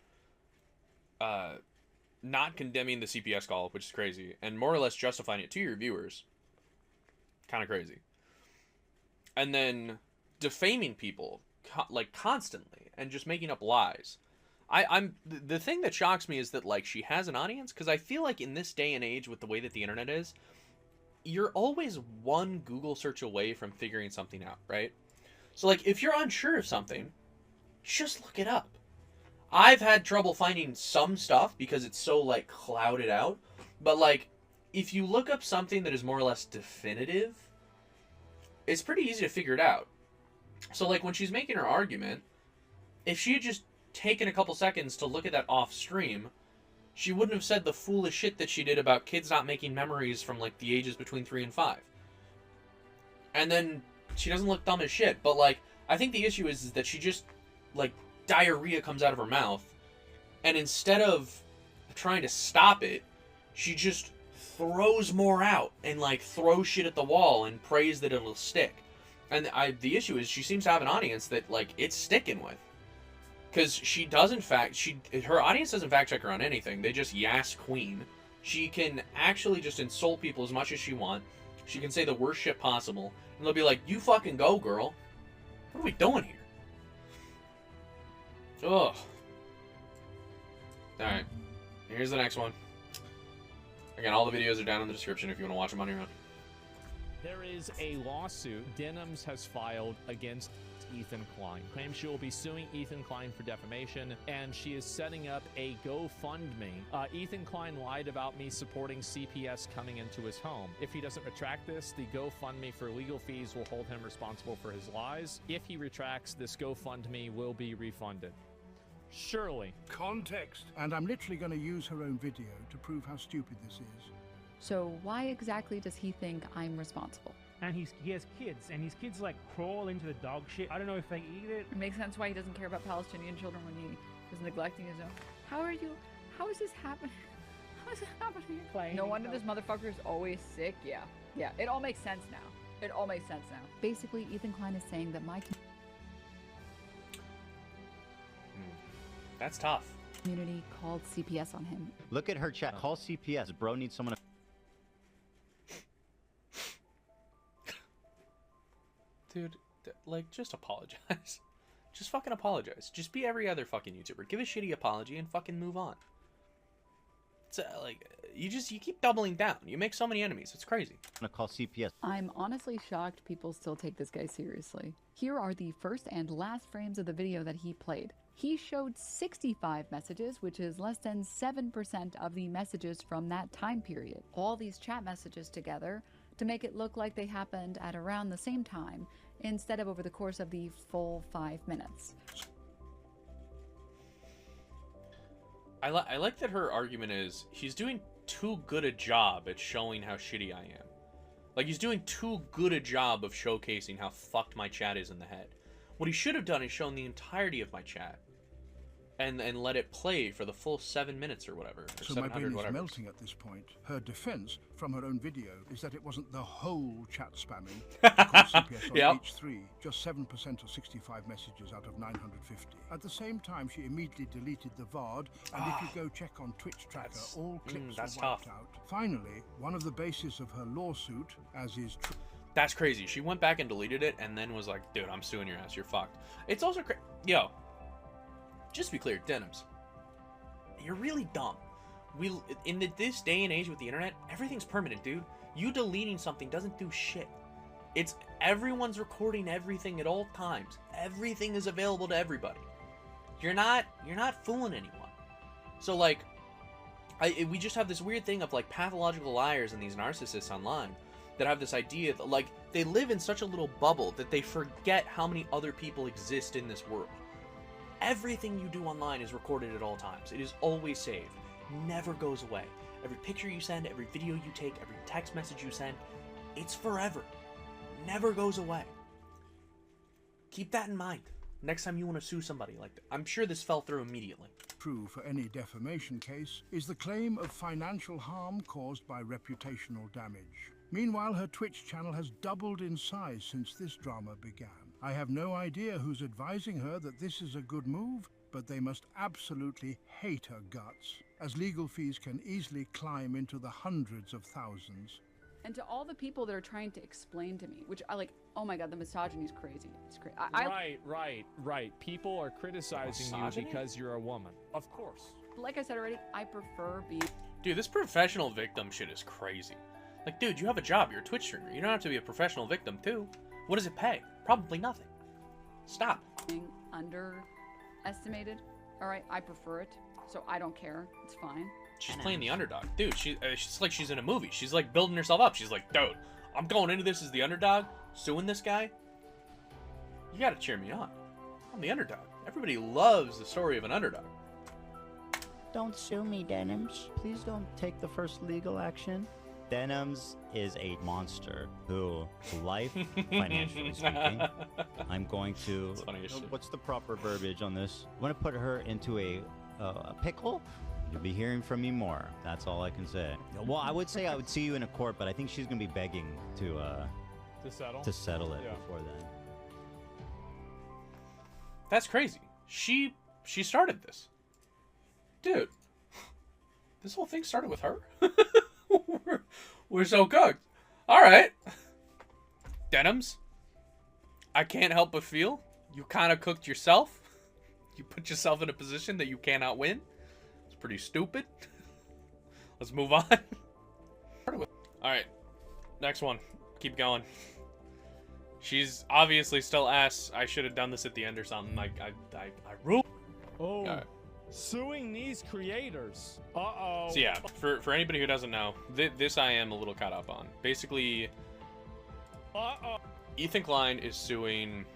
Not condemning the CPS call, which is crazy, and more or less justifying it to your viewers. Kind of crazy. And then defaming people like constantly and just making up lies. The thing that shocks me is that like she has an audience, because I feel like in this day and age with the way that the internet is, you're always one Google search away from figuring something out, right? So like if you're unsure of something, just look it up. I've had trouble finding some stuff because it's so like clouded out, but like if you look up something that is more or less definitive, it's pretty easy to figure it out. So like when she's making her argument, if she had just taken a couple seconds to look at that off stream, she wouldn't have said the foolish shit that she did about kids not making memories from like the ages between 3 and 5. And then she doesn't look dumb as shit, but like I think the issue is that she just like diarrhea comes out of her mouth, and instead of trying to stop it, she just throws more out and like throws shit at the wall and prays that it'll stick. And the issue is she seems to have an audience that like it's sticking with, because she doesn't her audience doesn't fact check her on anything. They just yas queen. She can actually just insult people as much as she wants. She can say the worst shit possible, and they'll be like, "You fucking go, girl. What are we doing here?" Ugh. Alright. Here's the next one. Again, all the videos are down in the description if you want to watch them on your own. There is a lawsuit Denims has filed against Ethan Klein. Claims she will be suing Ethan Klein for defamation, and she is setting up a GoFundMe. Ethan Klein lied about me supporting CPS coming into his home. If he doesn't retract this, the GoFundMe for legal fees will hold him responsible for his lies. If he retracts, this GoFundMe will be refunded. Surely. Context. And I'm literally going to use her own video to prove how stupid this is. So why exactly does he think I'm responsible? And he has kids, and his kids like crawl into the dog shit. I don't know if they eat it. It makes sense why he doesn't care about Palestinian children when he is neglecting his own. How is this happening? How is it happening? No wonder this motherfucker is always sick. Yeah. Yeah. It all makes sense now. It all makes sense now. Basically, Ethan Klein is saying that my That's tough. community called CPS on him. Look at her chat. Call CPS. Bro needs someone to... Dude, like, just apologize. Just fucking apologize. Just be every other fucking YouTuber. Give a shitty apology and fucking move on. It's like, you keep doubling down. You make so many enemies. It's crazy. I'm gonna call CPS. I'm honestly shocked people still take this guy seriously. Here are the first and last frames of the video that he played. He showed 65 messages, which is less than 7% of the messages from that time period. All these chat messages together to make it look like they happened at around the same time instead of over the course of the full 5 minutes. I like that her argument is he's doing too good a job at showing how shitty I am. Like, he's doing too good a job of showcasing how fucked my chat is in the head. What he should have done is shown the entirety of my chat. and let it play for the full 7 minutes or whatever, or So my 700 brain is whatever. melting at this point. Her defense from her own video is that it wasn't the whole chat spamming. According to CPS on Yep. H3, just 7% of 65 messages out of 950. At the same time, she immediately deleted the VOD, and if you go check on Twitch Tracker, all clips that's were wiped tough. out. Finally, one of the bases of her lawsuit, as is That's crazy. She went back and deleted it, and then was like, "Dude, I'm suing your ass. You're fucked." It's also yo. Just to be clear, Denims, you're really dumb. This day and age with the internet, everything's permanent, dude. You deleting something doesn't do shit. It's everyone's recording everything at all times. Everything is available to everybody. You're not fooling anyone. So like, we just have this weird thing of like pathological liars and these narcissists online that have this idea that like they live in such a little bubble that they forget how many other people exist in this world. Everything you do online is recorded at all times. It is always saved. Never goes away. Every picture you send, every video you take, every text message you send, it's forever. Never goes away. Keep that in mind next time you want to sue somebody like that. I'm sure this fell through immediately. true for any defamation case is the claim of financial harm caused by reputational damage. Meanwhile, her Twitch channel has doubled in size since this drama began. I have no idea who's advising her that this is a good move, but they must absolutely hate her guts, as legal fees can easily climb into the hundreds of thousands. And to all the people that are trying to explain to me, which I like, oh my god, the misogyny is crazy. It's crazy. Right. People are criticizing you because you're a woman. Of course. Like I said already, I prefer being... Dude, this professional victim shit is crazy. Like, dude, you have a job. You're a Twitch streamer. You don't have to be a professional victim, too. What does it pay? Probably nothing. Stop. Underestimated. All right, I prefer it, so I don't care. It's fine. She's playing the underdog. Dude, she's like she's in a movie. She's like building herself up. She's like, dude, I'm going into this as the underdog, suing this guy. You gotta cheer me on. I'm the underdog. Everybody loves the story of an underdog. Don't sue me, Denims. Please don't take the first legal action. Denims is a monster who, life, financially speaking, I'm going to... What's the proper verbiage on this? I'm going to put her into a pickle. You'll be hearing from me more. That's all I can say. Well, I would say I would see you in a court, but I think she's going to be begging to settle it before then. That's crazy. She started this. Dude, this whole thing started with her? We're so cooked. All right. Denims, I can't help but feel you kind of cooked yourself. You put yourself in a position that you cannot win. It's pretty stupid. Let's move on. All right. Next one. Keep going. She's obviously still ass. I should have done this at the end or something. Like, I rule. Oh. Right. Suing these creators. Uh-oh. So yeah, for anybody who doesn't know, this I am a little caught up on. Basically, Ethan Klein is suing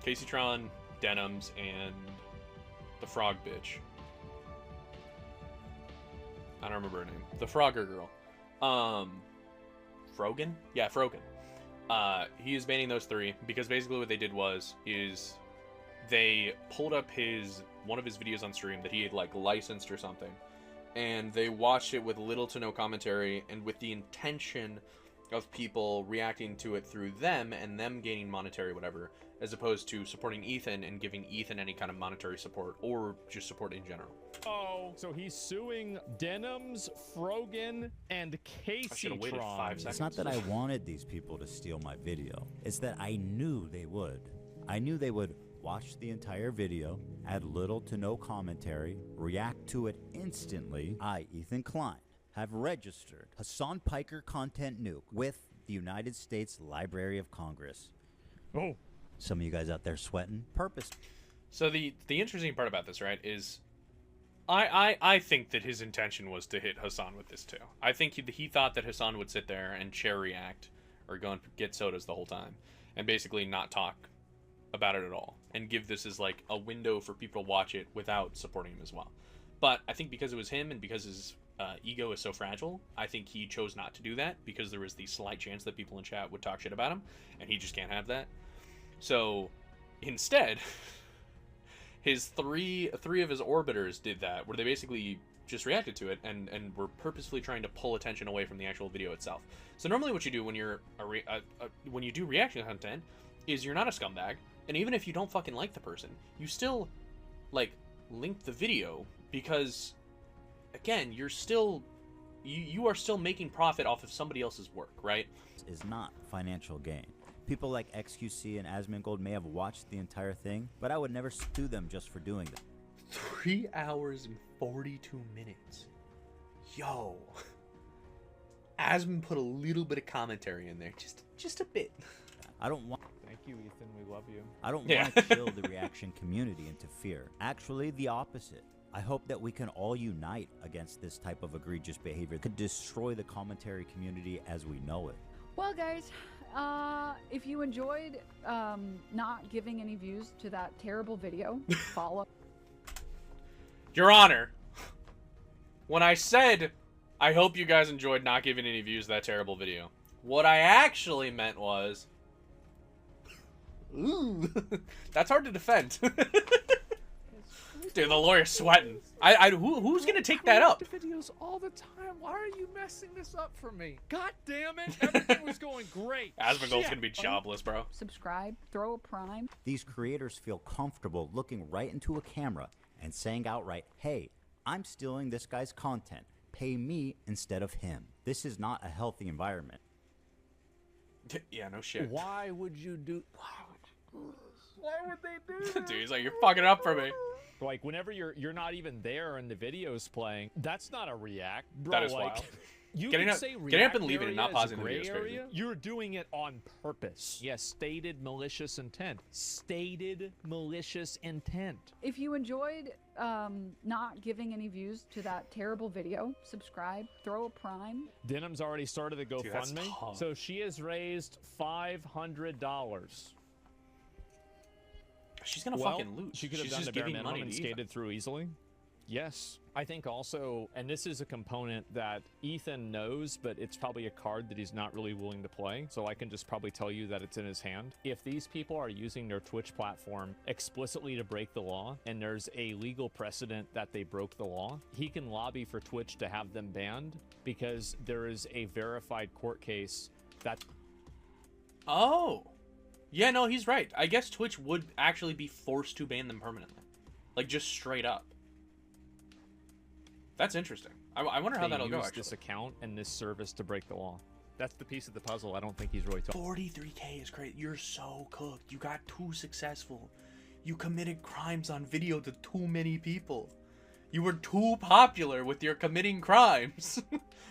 Casey Tron, Denims, and the frog bitch. I don't remember her name. The Frogger girl. Frogan? Yeah, Frogan. He is banning those three because basically what they did is they pulled up one of his videos on stream that he had like licensed or something, and they watched it with little to no commentary and with the intention of people reacting to it through them and them gaining monetary whatever, as opposed to supporting Ethan and giving Ethan any kind of monetary support or just support in general. Oh, so he's suing Denims, Frogan, and Casey waited Tron. 5 seconds. It's not that I wanted these people to steal my video. It's that I knew they would. I knew they would watch the entire video, add little to no commentary, react to it instantly. I, Ethan Klein, have registered Hasan Piker Content Nuke with the United States Library of Congress. Oh. Some of you guys out there sweating. Purpose. So the interesting part about this, right, is I think that his intention was to hit Hasan with this too. I think he thought that Hasan would sit there and chair react or go and get sodas the whole time and basically not talk about it at all and give this as like a window for people to watch it without supporting him as well. But I think because it was him and because his ego is so fragile, I think he chose not to do that because there was the slight chance that people in chat would talk shit about him, and he just can't have that. So instead, his three of his orbiters did that, where they basically just reacted to it and were purposefully trying to pull attention away from the actual video itself. So normally what you do when you're when you do reaction content is you're not a scumbag, and even if you don't fucking like the person, you still like link the video, because again, you're still you are still making profit off of somebody else's work, right? Is not financial gain. People like XQC and Asmongold may have watched the entire thing, but I would never sue them just for doing that. 3 hours and 42 minutes. Yo. Asmon put a little bit of commentary in there. Just a bit. I don't want... Thank you, Ethan. We love you. I don't want to chill the reaction community into fear. Actually, the opposite. I hope that we can all unite against this type of egregious behavior that could destroy the commentary community as we know it. Well, guys, if you enjoyed not giving any views to that terrible video, follow. Your Honor, when I said I hope you guys enjoyed not giving any views to that terrible video, what I actually meant was, ooh, that's hard to defend. Dude, the lawyer's sweating. Who's gonna take that up? Videos all the time. Why are you messing this up for me? God damn it! Everything was going great. Asmongold's gonna be jobless, bro. Subscribe, throw a prime. These creators feel comfortable looking right into a camera and saying outright, hey, I'm stealing this guy's content. Pay me instead of him. This is not a healthy environment. Yeah, no shit. Why would you do... Why would they do that? Dude, he's like, you're fucking up for me. Like, whenever you're not even there and the video's playing, that's not a react. Bro, That is like, wild. You Getting can up- say getting up react and leaving and not area pausing is the video is gray crazy. area. You're doing it on purpose. Yes, stated malicious intent. Stated malicious intent. If you enjoyed not giving any views to that terrible video, subscribe, throw a prime. Denims already started the Dude, that's GoFundMe, tough. so she has raised $500. She's gonna Well, fucking lose. She could have She's done just the bare giving minimum money and to Ethan. skated through easily. Yes. I think also, and this is a component that Ethan knows, but it's probably a card that he's not really willing to play, so I can just probably tell you that it's in his hand. If these people are using their Twitch platform explicitly to break the law, and there's a legal precedent that they broke the law, he can lobby for Twitch to have them banned, because there is a verified court case that... Oh. Yeah, no, he's right. I guess Twitch would actually be forced to ban them permanently. Like, just straight up. That's interesting. I wonder how that'll go, use actually. this account and this service to break the law. That's the piece of the puzzle I don't think he's really talking. 43K is great. You're so cooked. You got too successful. You committed crimes on video to too many people. You were too popular with your committing crimes.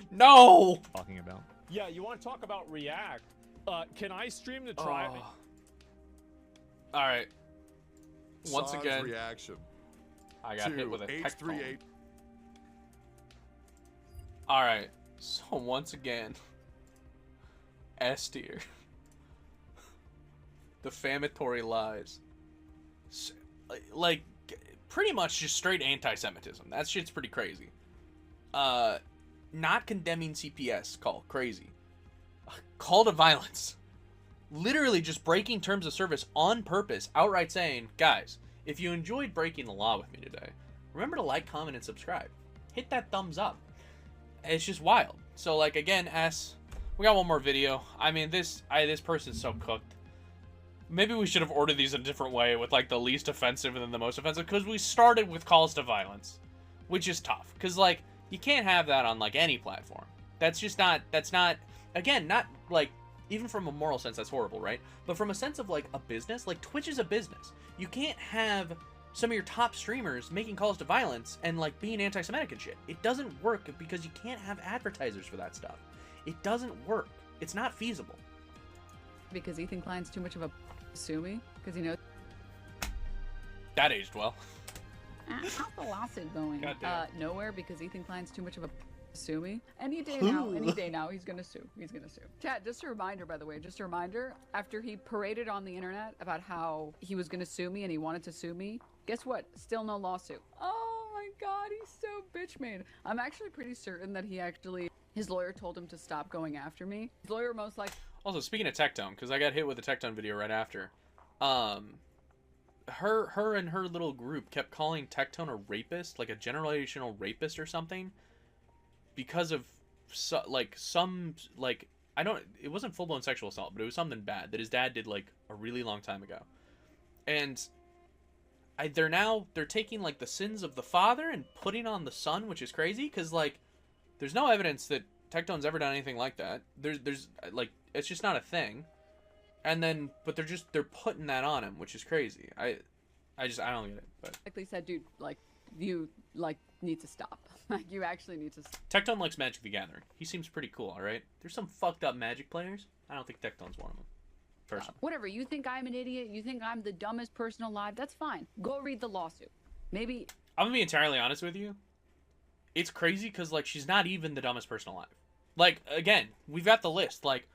No! Talking about. Yeah, you want to talk about React? Can I stream the trial? All right. Once Hasan's again, reaction I got hit to with a tech phone. H38. All right. So once again, S tier. Defamatory lies. Like, pretty much just straight anti-Semitism. That shit's pretty crazy. Not condemning CPS, call crazy. Call to violence. Literally just breaking terms of service on purpose, outright saying, guys, if you enjoyed breaking the law with me today, remember to like, comment, and subscribe. Hit that thumbs up. It's just wild. So, like, again, we got one more video. I mean, this person's so cooked. Maybe we should have ordered these a different way, with, like, the least offensive and then the most offensive, because we started with calls to violence, which is tough. Because, like, you can't have that on, like, any platform. That's just not, again, not, like, even from a moral sense, that's horrible, right? But from a sense of, like, a business, like, Twitch is a business. You can't have some of your top streamers making calls to violence and, like, being anti-Semitic and shit. It doesn't work because you can't have advertisers for that stuff. It doesn't work. It's not feasible. Because Ethan Klein's too much of a sue me, because he knows. That aged well. How's the lawsuit going? Goddamn. Nowhere, because Ethan Klein's too much of a sue me. Any day now, he's gonna sue. He's gonna sue. Chat, just a reminder, by the way, just a reminder, after he paraded on the internet about how he was gonna sue me and he wanted to sue me, guess what? Still no lawsuit. Oh my god, he's so bitch made. I'm actually pretty certain that his lawyer told him to stop going after me. His lawyer most likely... Also, speaking of Tectone, because I got hit with a Tectone video right after, her and her little group kept calling Tectone a rapist, like a generational rapist or something, because of I don't, it wasn't full-blown sexual assault, but it was something bad that his dad did like a really long time ago. And they're taking like the sins of the father and putting on the son, which is crazy because like there's no evidence that Tectone's ever done anything like that. There's like, it's just not a thing. And then, but they're putting that on him, which is crazy. I don't get it. But Like they said, dude, like you like need to stop. Like you actually need to. Tectone likes Magic the Gathering. He seems pretty cool, all right? There's some fucked up Magic players. I don't think Tectone's one of them. Personally. Whatever. You think I'm an idiot? You think I'm the dumbest person alive? That's fine. Go read the lawsuit. Maybe. I'm gonna be entirely honest with you. It's crazy because like she's not even the dumbest person alive. Like again, we've got the list. Like,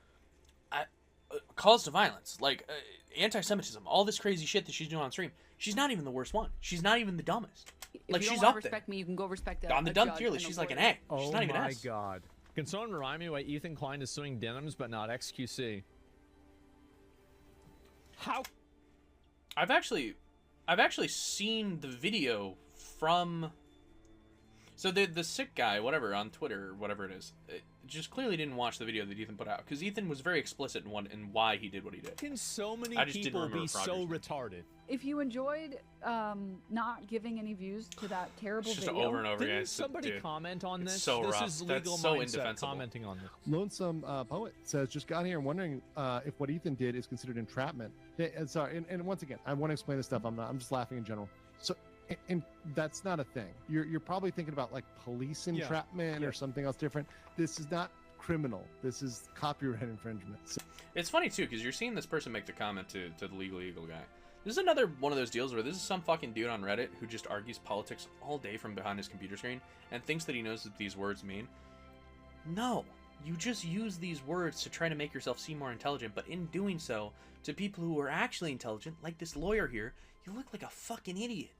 calls to violence, like anti-Semitism, all this crazy shit that she's doing on stream. She's not even the worst one. She's not even the dumbest. If like you she's don't up respect there. me, you can go respect On the dumb judge tier list, and a she's like an lawyer. A. She's not even an S. God. Can someone remind me why Ethan Klein is suing Denims but not XQC? How? I've actually seen the video from. So the sick guy, whatever, on Twitter or whatever it is, just clearly didn't watch the video that Ethan put out because Ethan was very explicit in why he did what he did. Can so many I just didn't people remember be so progress. retarded? If you enjoyed not giving any views to that terrible It's just video, over and over again. Didn't somebody Dude, comment on it's this? so This rough. is That's legal so mindset indefensible. commenting on this. Lonesome Poet says, just got here and wondering if what Ethan did is considered entrapment. Sorry, and once again, I want to explain this stuff. I'm just laughing in general. So, and that's not a thing. You're probably thinking about like police entrapment or something else different. This is not criminal. This is copyright infringement. So, It's funny too because you're seeing this person make the comment to the Legal Eagle guy. This is another one of those deals where this is some fucking dude on Reddit who just argues politics all day from behind his computer screen and thinks that he knows what these words mean. No, you just use these words to try to make yourself seem more intelligent, but in doing so, to people who are actually intelligent, like this lawyer here, you look like a fucking idiot.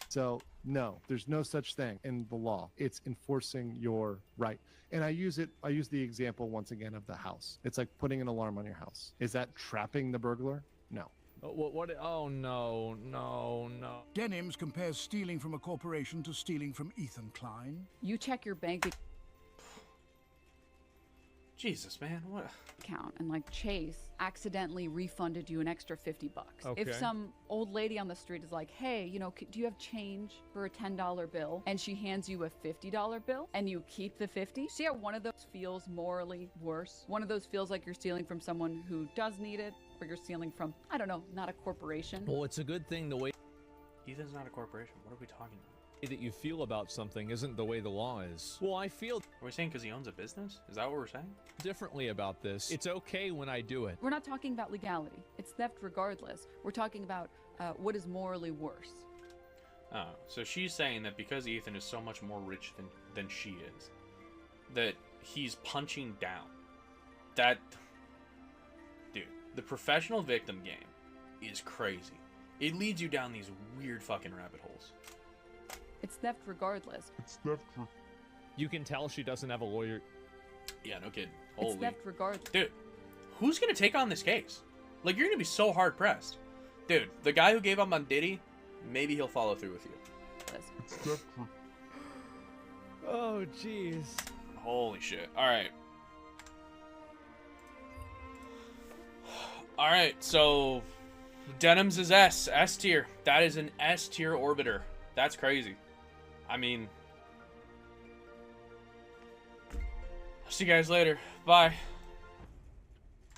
So no, there's no such thing in the law. It's enforcing your right. And I use the example once again of the house. It's like putting an alarm on your house. Is that trapping the burglar? No. What? Oh, no. Denims compares stealing from a corporation to stealing from Ethan Klein. you check your bank Jesus, man, what? account and like Chase accidentally refunded you an extra $50. Okay. If some old lady on the street is like, hey, you know, do you have change for a $10 bill? And she hands you a $50 bill and you keep the 50. See how one of those feels morally worse? One of those feels like you're stealing from someone who does need it, or you're stealing from, I don't know, not a corporation. Well, it's a good thing the way Ethan's not a corporation. What are we talking about? that you feel about something isn't the way the law is. Well, I feel Are we saying because he owns a business? Is that what we're saying? differently about this. It's okay when I do it. We're not talking about legality. It's theft regardless. We're talking about what is morally worse. Oh, so she's saying that because Ethan is so much more rich than she is, that he's punching down. That, dude, the professional victim game is crazy. It leads you down these weird fucking rabbit holes. It's theft regardless. You can tell she doesn't have a lawyer. Yeah, no kidding. It's Holy, theft regardless. dude, who's gonna take on this case? Like, you're gonna be so hard pressed, dude. The guy who gave up on Diddy, maybe he'll follow through with you. Oh, jeez. Holy shit! All right. All right, so Denims is S tier. That is an S tier orbiter. That's crazy. I mean, see you guys later. Bye.